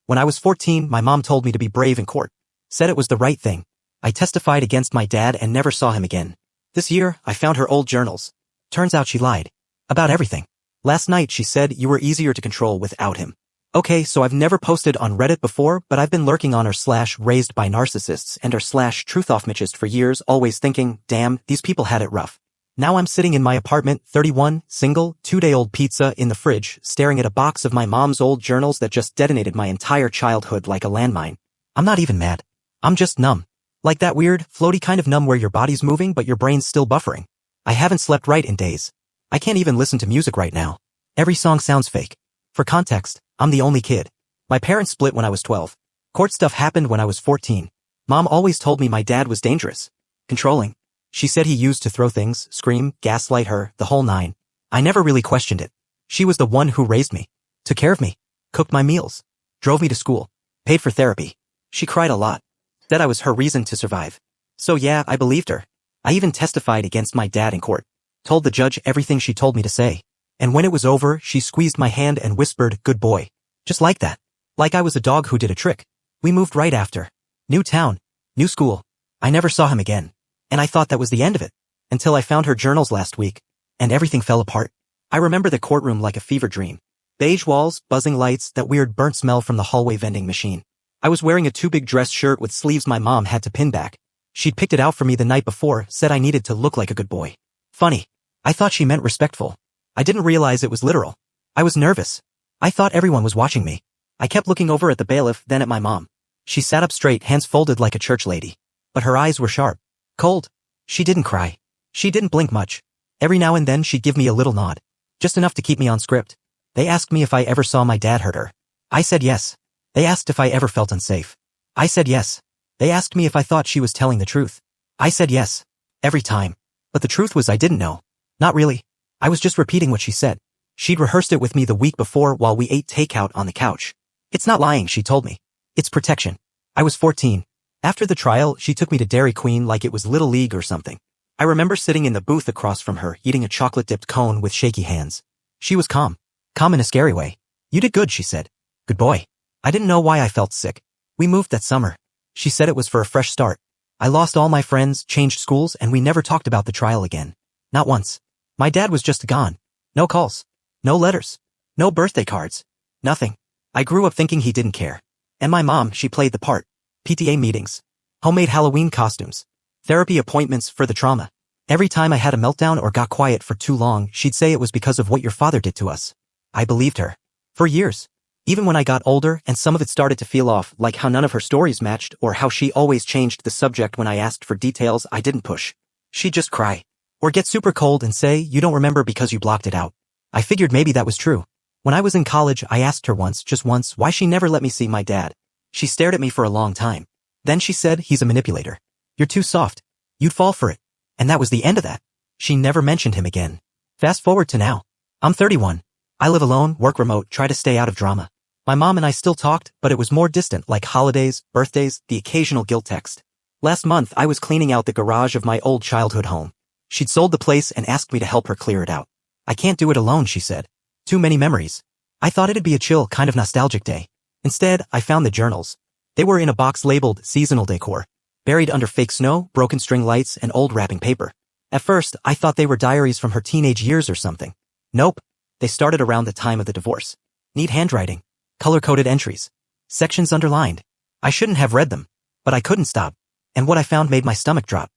When I was 14, my mom told me to be brave in court. Said it was the right thing. I testified against my dad and never saw him again. This year, I found her old journals. Turns out she lied. About everything. Last night she said you were easier to control without him. Okay, so I've never posted on Reddit before, but I've been lurking on r/raised by narcissists and r/truthoffmitchist for years, always thinking, damn, these people had it rough. Now I'm sitting in my apartment, 31, single, 2-day-old pizza in the fridge, staring at a box of my mom's old journals that just detonated my entire childhood like a landmine. I'm not even mad. I'm just numb. Like that weird, floaty kind of numb where your body's moving but your brain's still buffering. I haven't slept right in days. I can't even listen to music right now. Every song sounds fake. For context, I'm the only kid. My parents split when I was 12. Court stuff happened when I was 14. Mom always told me my dad was dangerous. Controlling. She said he used to throw things, scream, gaslight her, the whole nine. I never really questioned it. She was the one who raised me. Took care of me. Cooked my meals. Drove me to school. Paid for therapy. She cried a lot. Said I was her reason to survive. So yeah, I believed her. I even testified against my dad in court. Told the judge everything she told me to say. And when it was over, she squeezed my hand and whispered, good boy. Just like that. Like I was a dog who did a trick. We moved right after. New town. New school. I never saw him again. And I thought that was the end of it. Until I found her journals last week. And everything fell apart. I remember the courtroom like a fever dream. Beige walls, buzzing lights, that weird burnt smell from the hallway vending machine. I was wearing a too-big dress shirt with sleeves my mom had to pin back. She'd picked it out for me the night before, said I needed to look like a good boy. Funny. I thought she meant respectful. I didn't realize it was literal. I was nervous. I thought everyone was watching me. I kept looking over at the bailiff, then at my mom. She sat up straight, hands folded like a church lady. But her eyes were sharp. Cold. She didn't cry. She didn't blink much. Every now and then she'd give me a little nod. Just enough to keep me on script. They asked me if I ever saw my dad hurt her. I said yes. They asked if I ever felt unsafe. I said yes. They asked me if I thought she was telling the truth. I said yes. Every time. But the truth was I didn't know. Not really. I was just repeating what she said. She'd rehearsed it with me the week before while we ate takeout on the couch. It's not lying, she told me. It's protection. I was 14. After the trial, she took me to Dairy Queen like it was Little League or something. I remember sitting in the booth across from her, eating a chocolate-dipped cone with shaky hands. She was calm. Calm in a scary way. You did good, she said. Good boy. I didn't know why I felt sick. We moved that summer. She said it was for a fresh start. I lost all my friends, changed schools, and we never talked about the trial again. Not once. My dad was just gone. No calls. No letters. No birthday cards. Nothing. I grew up thinking he didn't care. And my mom, she played the part. PTA meetings. Homemade Halloween costumes. Therapy appointments for the trauma. Every time I had a meltdown or got quiet for too long, she'd say it was because of what your father did to us. I believed her. For years. Even when I got older and some of it started to feel off, like how none of her stories matched or how she always changed the subject when I asked for details I didn't push. She'd just cry. Or get super cold and say, you don't remember because you blocked it out. I figured maybe that was true. When I was in college, I asked her once, just once, why she never let me see my dad. She stared at me for a long time. Then she said, he's a manipulator. You're too soft. You'd fall for it. And that was the end of that. She never mentioned him again. Fast forward to now. I'm 31. I live alone, work remote, try to stay out of drama. My mom and I still talked, but it was more distant, like holidays, birthdays, the occasional guilt text. Last month, I was cleaning out the garage of my old childhood home. She'd sold the place and asked me to help her clear it out. I can't do it alone, she said. Too many memories. I thought it'd be a chill, kind of nostalgic day. Instead, I found the journals. They were in a box labeled seasonal decor, buried under fake snow, broken string lights, and old wrapping paper. At first, I thought they were diaries from her teenage years or something. Nope. They started around the time of the divorce. Neat handwriting. Color-coded entries. Sections underlined. I shouldn't have read them. But I couldn't stop. And what I found made my stomach drop.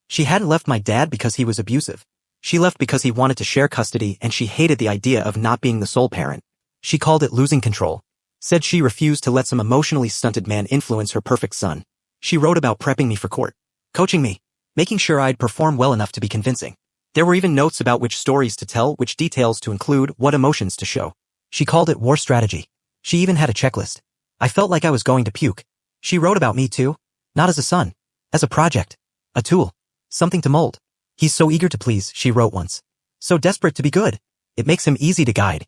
She hadn't left my dad because he was abusive. She left because he wanted to share custody and she hated the idea of not being the sole parent. She called it losing control. Said she refused to let some emotionally stunted man influence her perfect son. She wrote about prepping me for court. Coaching me. Making sure I'd perform well enough to be convincing. There were even notes about which stories to tell, which details to include, what emotions to show. She called it war strategy. She even had a checklist. I felt like I was going to puke. She wrote about me too. Not as a son. As a project. A tool. Something to mold. He's so eager to please, she wrote once. So desperate to be good. It makes him easy to guide.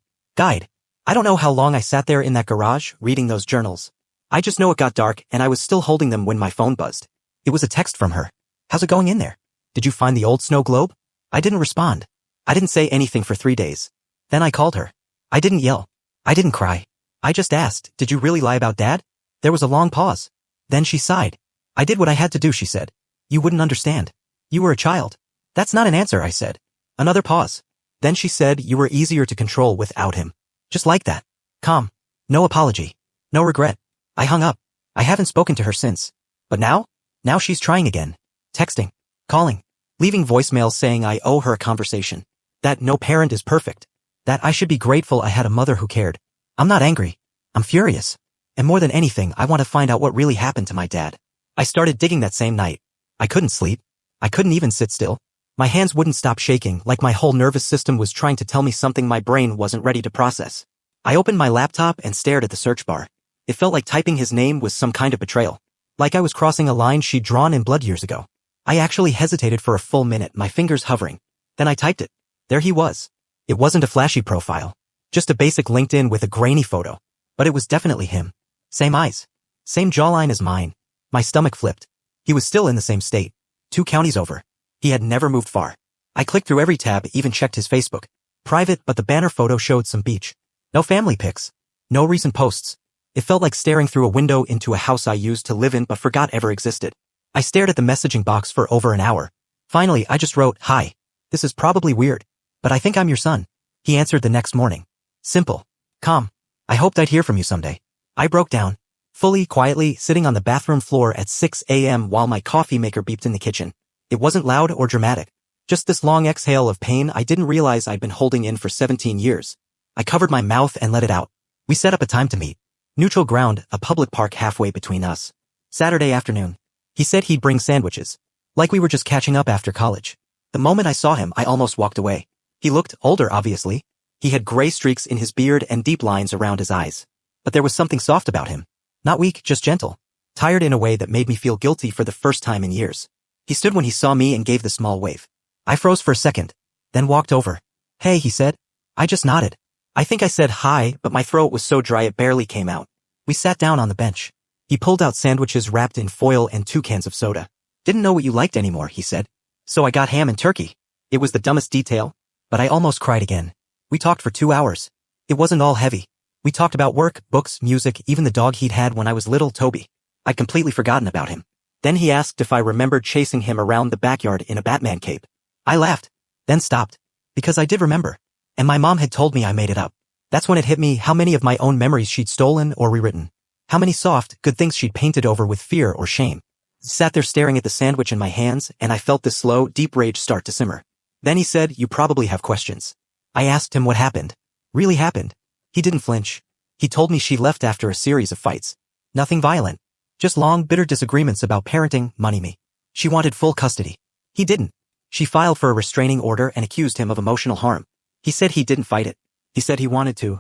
I don't know how long I sat there in that garage, reading those journals. I just know it got dark and I was still holding them when my phone buzzed. It was a text from her. How's it going in there? Did you find the old snow globe? I didn't respond. I didn't say anything for 3 days. Then I called her. I didn't yell. I didn't cry. I just asked, did you really lie about Dad? There was a long pause. Then she sighed. I did what I had to do, she said. You wouldn't understand. You were a child. That's not an answer, I said. Another pause. Then she said you were easier to control without him. Just like that. Calm. No apology. No regret. I hung up. I haven't spoken to her since. But now? Now she's trying again. Texting. Calling. Leaving voicemails saying I owe her a conversation. That no parent is perfect. That I should be grateful I had a mother who cared. I'm not angry. I'm furious. And more than anything, I want to find out what really happened to my dad. I started digging that same night. I couldn't sleep. I couldn't even sit still. My hands wouldn't stop shaking, like my whole nervous system was trying to tell me something my brain wasn't ready to process. I opened my laptop and stared at the search bar. It felt like typing his name was some kind of betrayal. Like I was crossing a line she'd drawn in blood years ago. I actually hesitated for a full minute, my fingers hovering. Then I typed it. There he was. It wasn't a flashy profile. Just a basic LinkedIn with a grainy photo. But it was definitely him. Same eyes. Same jawline as mine. My stomach flipped. He was still in the same state. 2 counties over. He had never moved far. I clicked through every tab, even checked his Facebook. Private, but the banner photo showed some beach. No family pics. No recent posts. It felt like staring through a window into a house I used to live in but forgot ever existed. I stared at the messaging box for over an hour. Finally, I just wrote, "Hi. This is probably weird, but I think I'm your son." He answered the next morning. Simple. Calm. I hoped I'd hear from you someday. I broke down. Fully, quietly, sitting on the bathroom floor at 6 a.m. while my coffee maker beeped in the kitchen. It wasn't loud or dramatic. Just this long exhale of pain I didn't realize I'd been holding in for 17 years. I covered my mouth and let it out. We set up a time to meet. Neutral ground, a public park halfway between us. Saturday afternoon. He said he'd bring sandwiches. Like we were just catching up after college. The moment I saw him, I almost walked away. He looked older, obviously. He had gray streaks in his beard and deep lines around his eyes. But there was something soft about him. Not weak, just gentle. Tired in a way that made me feel guilty for the first time in years. He stood when he saw me and gave the small wave. I froze for a second, then walked over. "Hey," he said. I just nodded. I think I said hi, but my throat was so dry it barely came out. We sat down on the bench. He pulled out sandwiches wrapped in foil and 2 cans of soda. "Didn't know what you liked anymore," he said. "So I got ham and turkey." It was the dumbest detail, but I almost cried again. We talked for 2 hours. It wasn't all heavy. We talked about work, books, music, even the dog he'd had when I was little, Toby. I'd completely forgotten about him. Then he asked if I remembered chasing him around the backyard in a Batman cape. I laughed, then stopped. Because I did remember. And my mom had told me I made it up. That's when it hit me how many of my own memories she'd stolen or rewritten. How many soft, good things she'd painted over with fear or shame. Sat there staring at the sandwich in my hands, and I felt the slow, deep rage start to simmer. Then he said, "You probably have questions." I asked him what happened. Really happened. He didn't flinch. He told me she left after a series of fights. Nothing violent. Just long, bitter disagreements about parenting, money. She wanted full custody. He didn't. She filed for a restraining order and accused him of emotional harm. He said he didn't fight it. He said he wanted to.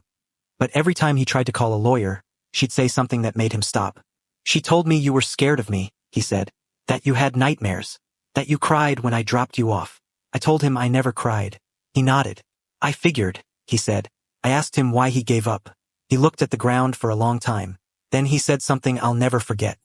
But every time he tried to call a lawyer, she'd say something that made him stop. "She told me you were scared of me," he said. "That you had nightmares. That you cried when I dropped you off." I told him I never cried. He nodded. "I figured," he said. I asked him why he gave up. He looked at the ground for a long time. Then he said something I'll never forget.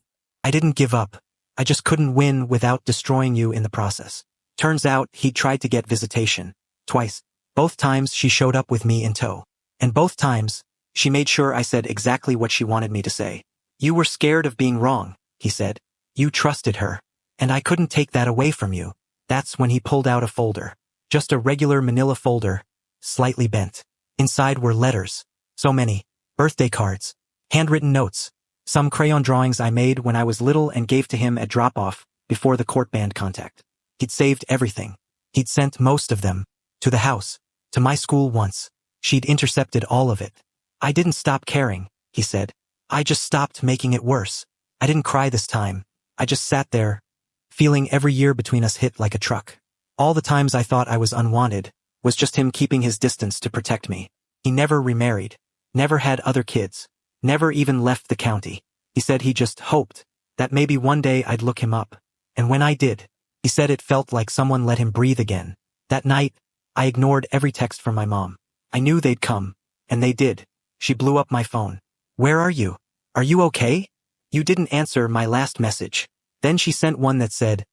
"I didn't give up. I just couldn't win without destroying you in the process." Turns out he'd tried to get visitation. Twice. Both times she showed up with me in tow. And both times, she made sure I said exactly what she wanted me to say. "You were scared of being wrong," he said. "You trusted her. And I couldn't take that away from you." That's when he pulled out a folder. Just a regular manila folder, slightly bent. Inside were letters. So many. Birthday cards. Handwritten notes. Some crayon drawings I made when I was little and gave to him at drop-off before the court banned contact. He'd saved everything. He'd sent most of them. To the house. To my school once. She'd intercepted all of it. "I didn't stop caring," he said. "I just stopped making it worse. I didn't cry this time. I just sat there, feeling every year between us hit like a truck. All the times I thought I was unwanted was just him keeping his distance to protect me. He never remarried. Never had other kids. Never even left the county. He said he just hoped that maybe one day I'd look him up. And when I did, he said it felt like someone let him breathe again. That night, I ignored every text from my mom. I knew they'd come. And they did. She blew up my phone. "Where are you? Are you okay? You didn't answer my last message." Then she sent one that said,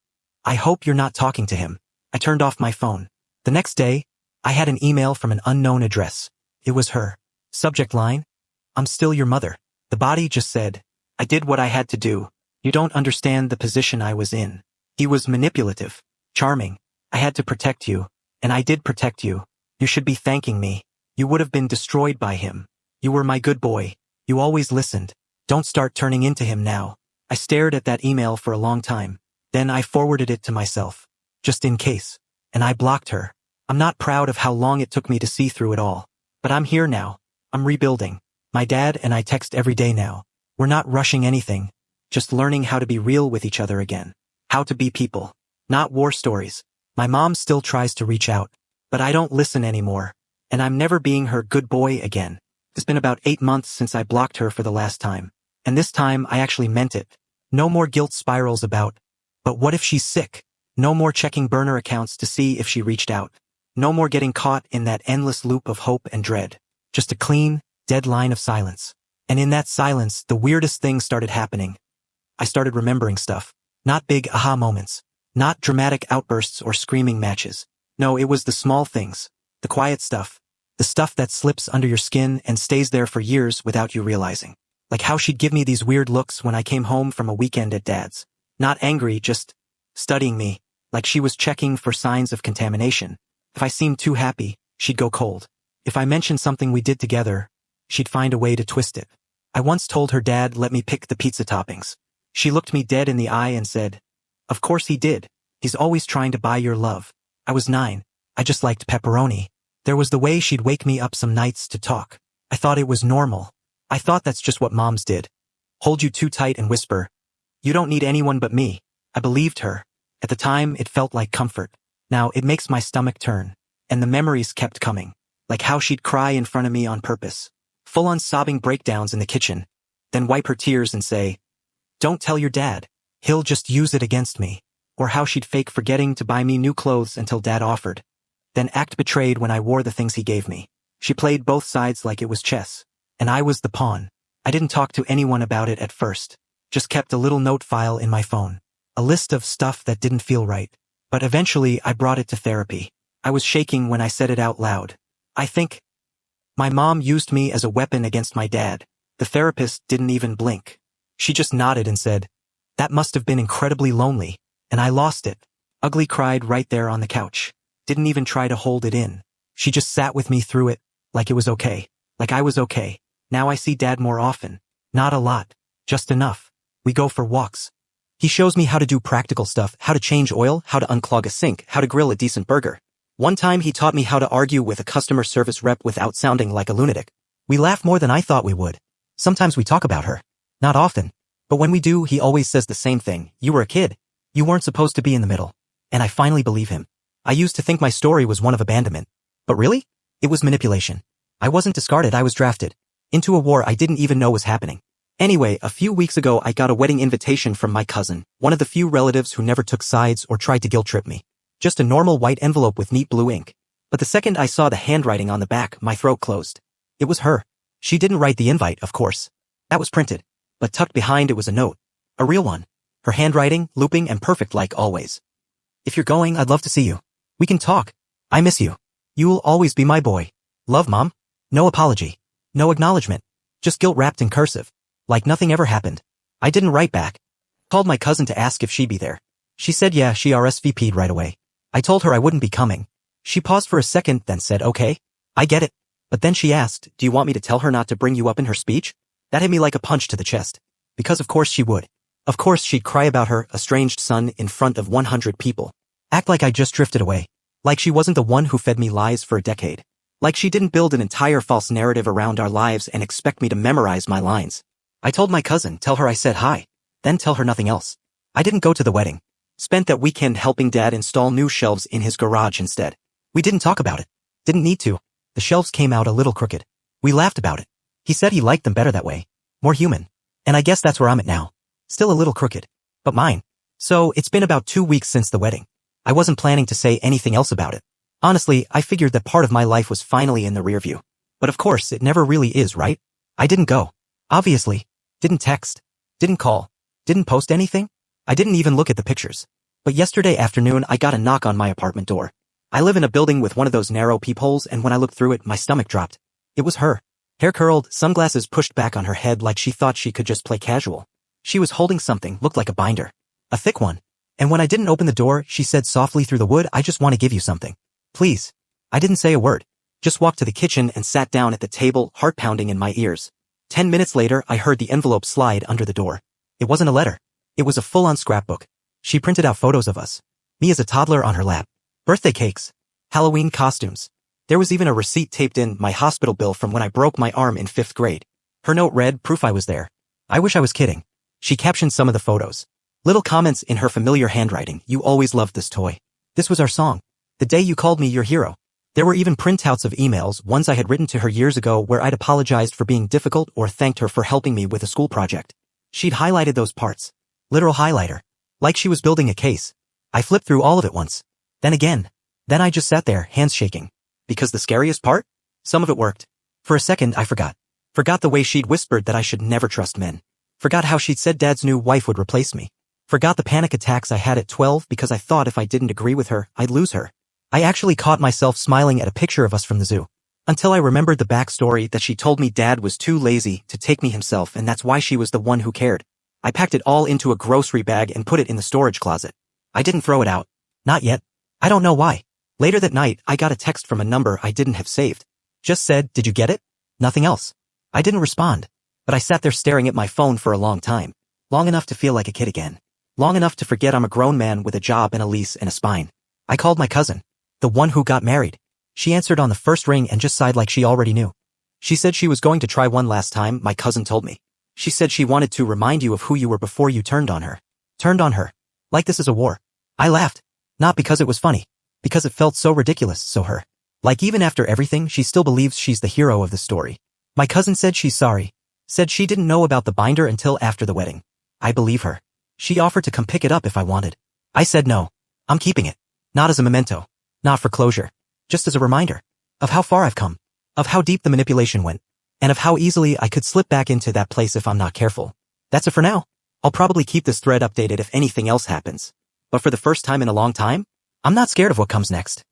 "I hope you're not talking to him." I turned off my phone. The next day, I had an email from an unknown address. It was her. Subject line, I'm still your mother. The body just said, I did what I had to do. You don't understand the position I was in. He was manipulative, charming. I had to protect you, and I did protect you. You should be thanking me. You would have been destroyed by him. You were my good boy. You always listened. Don't start turning into him now. I stared at that email for a long time. Then I forwarded it to myself, just in case. And I blocked her. I'm not proud of how long it took me to see through it all. But I'm here now. I'm rebuilding. My dad and I text every day now. We're not rushing anything. Just learning how to be real with each other again. How to be people. Not war stories. My mom still tries to reach out. But I don't listen anymore. And I'm never being her good boy again. It's been about 8 months since I blocked her for the last time. And this time I actually meant it. No more guilt spirals about, but what if she's sick? No more checking burner accounts to see if she reached out. No more getting caught in that endless loop of hope and dread. Just a clean, dead line of silence. And in that silence, the weirdest things started happening. I started remembering stuff. Not big aha moments. Not dramatic outbursts or screaming matches. No, it was the small things. The quiet stuff. The stuff that slips under your skin and stays there for years without you realizing. Like how she'd give me these weird looks when I came home from a weekend at Dad's. Not angry, just studying me, like she was checking for signs of contamination. If I seemed too happy, she'd go cold. If I mentioned something we did together, she'd find a way to twist it. I once told her dad let me pick the pizza toppings. She looked me dead in the eye and said, Of course he did. He's always trying to buy your love. I was 9. I just liked pepperoni. There was the way she'd wake me up some nights to talk. I thought it was normal. I thought that's just what moms did. Hold you too tight and whisper, You don't need anyone but me. I believed her. At the time, it felt like comfort. Now, it makes my stomach turn. And the memories kept coming. Like how she'd cry in front of me on purpose. Full-on sobbing breakdowns in the kitchen. Then wipe her tears and say, Don't tell your dad. He'll just use it against me. Or how she'd fake forgetting to buy me new clothes until Dad offered. Then act betrayed when I wore the things he gave me. She played both sides like it was chess. And I was the pawn. I didn't talk to anyone about it at first. Just kept a little note file in my phone. A list of stuff that didn't feel right. But eventually I brought it to therapy. I was shaking when I said it out loud. I think my mom used me as a weapon against my dad. The therapist didn't even blink. She just nodded and said, That must have been incredibly lonely. And I lost it. Ugly cried right there on the couch. Didn't even try to hold it in. She just sat with me through it, like it was okay. Like I was okay. Now I see Dad more often. Not a lot. Just enough. We go for walks. He shows me how to do practical stuff, how to change oil, how to unclog a sink, how to grill a decent burger. One time he taught me how to argue with a customer service rep without sounding like a lunatic. We laugh more than I thought we would. Sometimes we talk about her. Not often. But when we do, he always says the same thing. You were a kid. You weren't supposed to be in the middle. And I finally believe him. I used to think my story was one of abandonment. But really? It was manipulation. I wasn't discarded, I was drafted. Into a war I didn't even know was happening. Anyway, a few weeks ago I got a wedding invitation from my cousin, one of the few relatives who never took sides or tried to guilt trip me. Just a normal white envelope with neat blue ink. But the second I saw the handwriting on the back, my throat closed. It was her. She didn't write the invite, of course. That was printed. But tucked behind it was a note. A real one. Her handwriting, looping and perfect like always. If you're going, I'd love to see you. We can talk. I miss you. You'll always be my boy. Love, Mom. No apology. No acknowledgement. Just guilt wrapped in cursive. Like nothing ever happened. I didn't write back. Called my cousin to ask if she'd be there. She said yeah, she RSVP'd right away. I told her I wouldn't be coming. She paused for a second, then said okay. I get it. But then she asked, do you want me to tell her not to bring you up in her speech? That hit me like a punch to the chest. Because of course she would. Of course she'd cry about her estranged son in front of 100 people. Act like I just drifted away. Like she wasn't the one who fed me lies for a decade. Like she didn't build an entire false narrative around our lives and expect me to memorize my lines. I told my cousin, tell her I said hi. Then tell her nothing else. I didn't go to the wedding. Spent that weekend helping Dad install new shelves in his garage instead. We didn't talk about it. Didn't need to. The shelves came out a little crooked. We laughed about it. He said he liked them better that way. More human. And I guess that's where I'm at now. Still a little crooked. But mine. So, it's been about 2 weeks since the wedding. I wasn't planning to say anything else about it. Honestly, I figured that part of my life was finally in the rear view. But of course, it never really is, right? I didn't go. Obviously. Didn't text. Didn't call. Didn't post anything. I didn't even look at the pictures. But yesterday afternoon, I got a knock on my apartment door. I live in a building with one of those narrow peepholes, and when I looked through it, my stomach dropped. It was her. Hair curled, sunglasses pushed back on her head like she thought she could just play casual. She was holding something, looked like a binder. A thick one. And when I didn't open the door, she said softly through the wood, "I just want to give you something. Please." I didn't say a word. Just walked to the kitchen and sat down at the table, heart pounding in my ears. 10 minutes later, I heard the envelope slide under the door. It wasn't a letter. It was a full-on scrapbook. She printed out photos of us. Me as a toddler on her lap. Birthday cakes. Halloween costumes. There was even a receipt taped in, my hospital bill from when I broke my arm in 5th grade. Her note read, "Proof I was there." I wish I was kidding. She captioned some of the photos. Little comments in her familiar handwriting. "You always loved this toy. This was our song. The day you called me your hero." There were even printouts of emails, ones I had written to her years ago where I'd apologized for being difficult or thanked her for helping me with a school project. She'd highlighted those parts. Literal highlighter. Like she was building a case. I flipped through all of it once. Then again. Then I just sat there, hands shaking. Because the scariest part? Some of it worked. For a second, I forgot. Forgot the way she'd whispered that I should never trust men. Forgot how she'd said Dad's new wife would replace me. Forgot the panic attacks I had at 12 because I thought if I didn't agree with her, I'd lose her. I actually caught myself smiling at a picture of us from the zoo. Until I remembered the backstory that she told me Dad was too lazy to take me himself and that's why she was the one who cared. I packed it all into a grocery bag and put it in the storage closet. I didn't throw it out. Not yet. I don't know why. Later that night, I got a text from a number I didn't have saved. Just said, "Did you get it?" Nothing else. I didn't respond. But I sat there staring at my phone for a long time. Long enough to feel like a kid again. Long enough to forget I'm a grown man with a job and a lease and a spine. I called my cousin. The one who got married. She answered on the first ring and just sighed like she already knew. She said she was going to try one last time, my cousin told me. She said she wanted to remind you of who you were before you turned on her. Turned on her. Like this is a war. I laughed. Not because it was funny. Because it felt so ridiculous, so her. Like even after everything, she still believes she's the hero of the story. My cousin said she's sorry. Said she didn't know about the binder until after the wedding. I believe her. She offered to come pick it up if I wanted. I said no. I'm keeping it. Not as a memento. Not for closure. Just as a reminder. Of how far I've come. Of how deep the manipulation went. And of how easily I could slip back into that place if I'm not careful. That's it for now. I'll probably keep this thread updated if anything else happens. But for the first time in a long time, I'm not scared of what comes next.